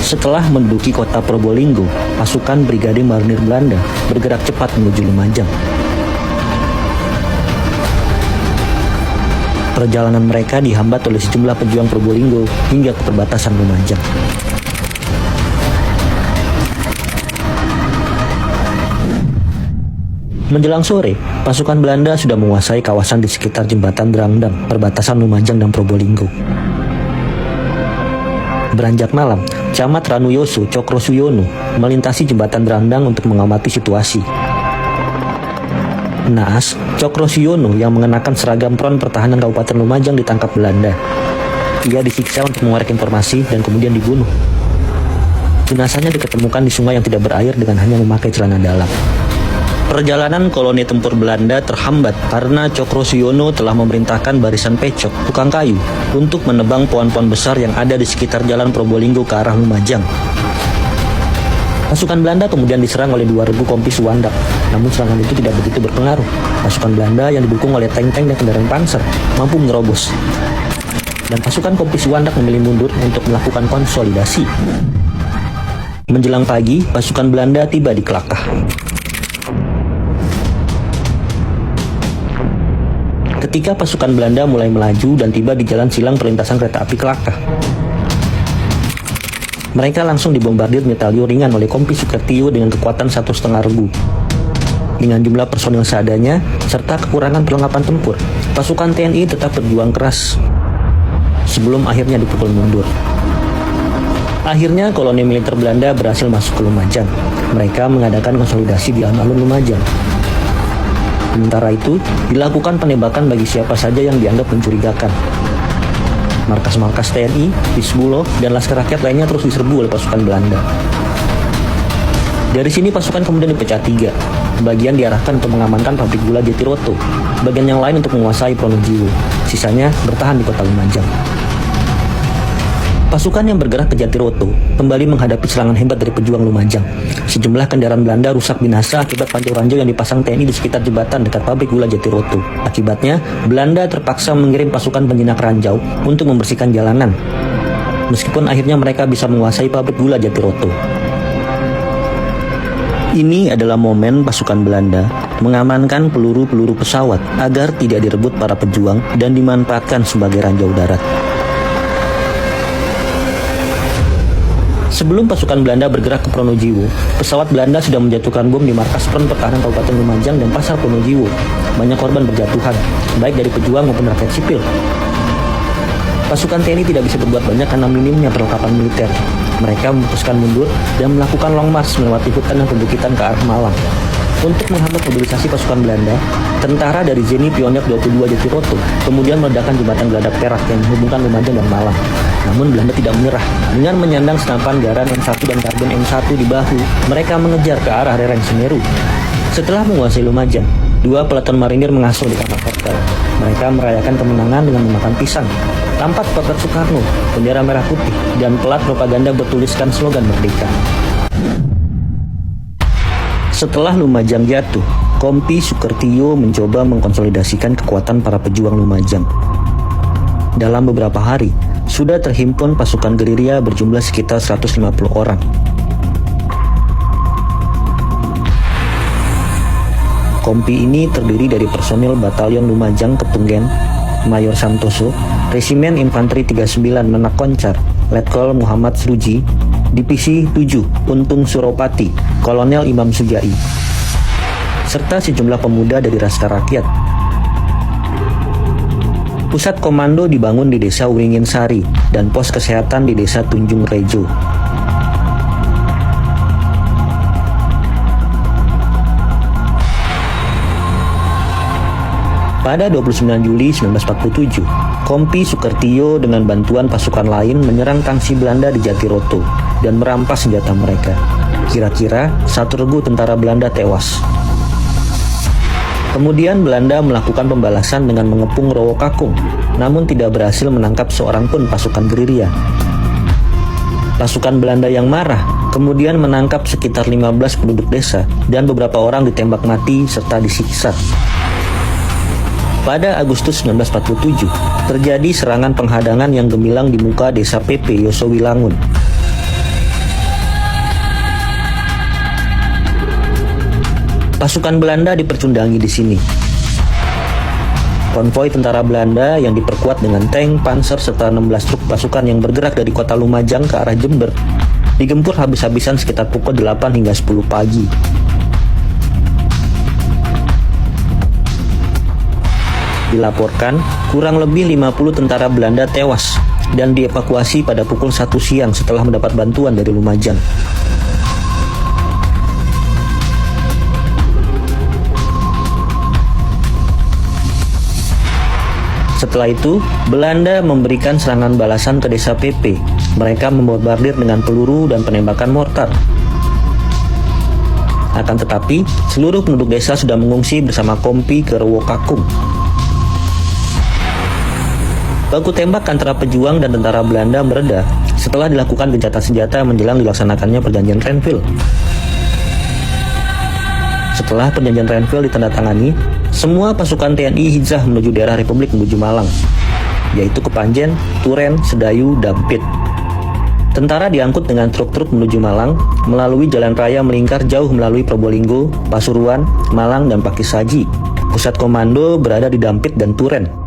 Setelah menduduki kota Probolinggo, pasukan Brigade Marinir Belanda bergerak cepat menuju Lumajang. Perjalanan mereka dihambat oleh sejumlah pejuang Probolinggo hingga ke perbatasan Lumajang. Menjelang sore, pasukan Belanda sudah menguasai kawasan di sekitar jembatan Drangdang, perbatasan Lumajang dan Probolinggo. Beranjak malam, Camat Ranuyoso Cokrosuyono melintasi jembatan Drangdang untuk mengamati situasi. Naas, Cokrosuyono yang mengenakan seragam Front Pertahanan Kabupaten Lumajang ditangkap Belanda. Ia disiksa untuk mengorek informasi dan kemudian dibunuh. Jenazahnya diketemukan di sungai yang tidak berair dengan hanya memakai celana dalam. Perjalanan koloni tempur Belanda terhambat karena Cokrosuyono telah memerintahkan barisan pecok, tukang kayu, untuk menebang pohon-pohon besar yang ada di sekitar jalan Probolinggo ke arah Lumajang. Pasukan Belanda kemudian diserang oleh 2 regu kompi Suwandak, namun serangan itu tidak begitu berpengaruh. Pasukan Belanda yang didukung oleh tank-tank dan kendaraan panser mampu menerobos. Dan pasukan kompi Suwandak memilih mundur untuk melakukan konsolidasi. Menjelang pagi, pasukan Belanda tiba di Kelakah. Ketika pasukan Belanda mulai melaju dan tiba di jalan silang perlintasan kereta api Kelakah, mereka langsung dibombardir metalio ringan oleh kompi Sukertio dengan kekuatan 1,5 regu. Dengan jumlah personil seadanya, serta kekurangan perlengkapan tempur, pasukan TNI tetap berjuang keras sebelum akhirnya dipukul mundur. Akhirnya koloni militer Belanda berhasil masuk ke Lumajang. Mereka mengadakan konsolidasi di alun-alun Lumajang. Sementara itu, dilakukan penembakan bagi siapa saja yang dianggap mencurigakan. Markas-markas TNI, Hizbullah, dan Laskar Rakyat lainnya terus diserbu oleh pasukan Belanda. Dari sini pasukan kemudian dipecah 3. Bagian diarahkan untuk mengamankan pabrik gula Jatiroto, bagian yang lain untuk menguasai Pronojiwo, sisanya bertahan di kota Lumajang. Pasukan yang bergerak ke Jatiroto kembali menghadapi serangan hebat dari pejuang Lumajang. Sejumlah kendaraan Belanda rusak binasa akibat ranjau-ranjau yang dipasang TNI di sekitar jembatan dekat pabrik gula Jatiroto. Akibatnya, Belanda terpaksa mengirim pasukan penjinak ranjau untuk membersihkan jalanan. Meskipun akhirnya mereka bisa menguasai pabrik gula Jatiroto. Ini adalah momen pasukan Belanda mengamankan peluru-peluru pesawat agar tidak direbut para pejuang dan dimanfaatkan sebagai ranjau darat. Sebelum pasukan Belanda bergerak ke Pronojiwo, pesawat Belanda sudah menjatuhkan bom di markas Front Pertahanan Kabupaten Lumajang dan Pasar Pronojiwo. Banyak korban berjatuhan, baik dari pejuang maupun rakyat sipil. Pasukan TNI tidak bisa berbuat banyak karena minimnya perlengkapan militer. Mereka memutuskan mundur dan melakukan long march melewati hutan dan perbukitan ke arah Malang. Untuk menghambat mobilisasi pasukan Belanda, tentara dari Zeni Pionir 22 Jatiroto kemudian meledakkan jembatan Geladak Perak yang menghubungkan Lumajang dan Malang. Namun Belanda tidak menyerah. Dengan menyandang senapan Garan M1 dan karbon M1 di bahu, mereka mengejar ke arah lereng Semeru. Setelah menguasai Lumajang, 2 peleton marinir mengasuh di kapal hotel. Mereka merayakan kemenangan dengan memakan pisang. Tampak potret Soekarno, bendera merah putih, dan pelat propaganda bertuliskan slogan merdeka. Setelah Lumajang jatuh, kompi Sukertio mencoba mengkonsolidasikan kekuatan para pejuang Lumajang. Dalam beberapa hari, sudah terhimpun pasukan gerilya berjumlah sekitar 150 orang. Kompi ini terdiri dari personil Batalion Lumajang Kepenggen, Mayor Santoso, Resimen Infanteri 39 Menak Koncar, Letkol Muhammad Sruji, Divisi 7 Untung Suropati, Kolonel Imam Sujai, serta sejumlah pemuda dari Laskar Rakyat. Pusat komando dibangun di Desa Uringin Sari dan pos kesehatan di Desa Tunjung Rejo. Pada 29 Juli 1947, kompi Sukertio dengan bantuan pasukan lain menyerang tangsi Belanda di Jatiroto dan merampas senjata mereka. Kira-kira 1 regu tentara Belanda tewas. Kemudian Belanda melakukan pembalasan dengan mengepung Rowokakung, namun tidak berhasil menangkap seorang pun pasukan gerilya. Pasukan Belanda yang marah kemudian menangkap sekitar 15 penduduk desa dan beberapa orang ditembak mati serta disiksa. Pada Agustus 1947, terjadi serangan penghadangan yang gemilang di muka desa PP Yosowilangun. Pasukan Belanda dipercundangi di sini. Konvoi tentara Belanda yang diperkuat dengan tank, panser, serta 16 truk pasukan yang bergerak dari kota Lumajang ke arah Jember digempur habis-habisan sekitar pukul 8 hingga 10 pagi. Dilaporkan, kurang lebih 50 tentara Belanda tewas dan dievakuasi pada pukul 1 siang setelah mendapat bantuan dari Lumajang. Setelah itu, Belanda memberikan serangan balasan ke desa PP. Mereka membombardir dengan peluru dan penembakan mortar. Akan tetapi, seluruh penduduk desa sudah mengungsi bersama Kompi ke Rewokakung. Baku tembak antara pejuang dan tentara Belanda mereda setelah dilakukan gencatan senjata menjelang dilaksanakannya perjanjian Renville. Setelah perjanjian Renville ditandatangani, semua pasukan TNI hijrah menuju daerah Republik menuju Malang, yaitu Kepanjen, Turen, Sedayu, Dampit. Tentara diangkut dengan truk-truk menuju Malang melalui jalan raya melingkar jauh melalui Probolinggo, Pasuruan, Malang, dan Pakissaji. Pusat komando berada di Dampit dan Turen.